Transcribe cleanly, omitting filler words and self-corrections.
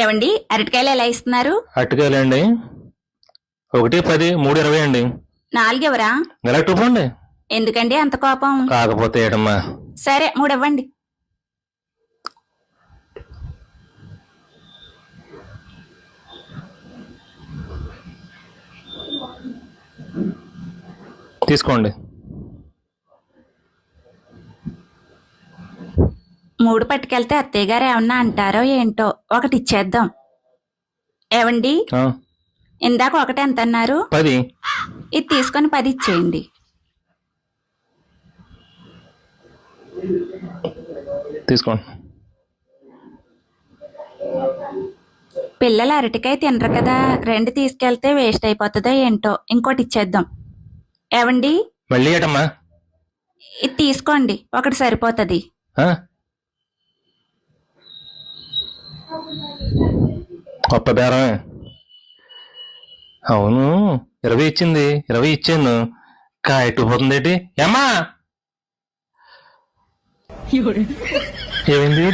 ఏమండి, అరటికాయలు ఎలా ఇస్తున్నారు? అరటికాయలండి 1, 10, 3, 20 అండి. 4 ఎవరా? నెలట్టుకోండి. ఎందుకండి అంత కోపం? కాకపోతే ఏటమ్మా. సరే 3 ఇవ్వండి. తీసుకోండి. 3 పట్టుకెళ్తే అత్తయ్య గారు ఏమన్నా అంటారో ఏంటో, ఒకటి ఇచ్చేద్దాం. ఏవండి, ఇందాక ఒకటి ఎంత అన్నారు? 10. ఇది తీసుకొని 10 ఇచ్చేయండి. తీసుకోండి. పిల్లలు అరటికాయ తినరు కదా, 2 తీసుకెళ్తే వేస్ట్ అయిపోతుందో ఏంటో, ఇంకోటి ఇచ్చేద్దాం. ఏవండి, మళ్ళీ ఏటమ్మా? ఇది తీసుకోండి, ఒకటి సరిపోతుంది. గొప్ప బేరమే. అవును, 20 ఇచ్చింది, 20 ఇచ్చాను. కాయట్టు పోతుందేటి ఏమ్మా? ఏమైంది?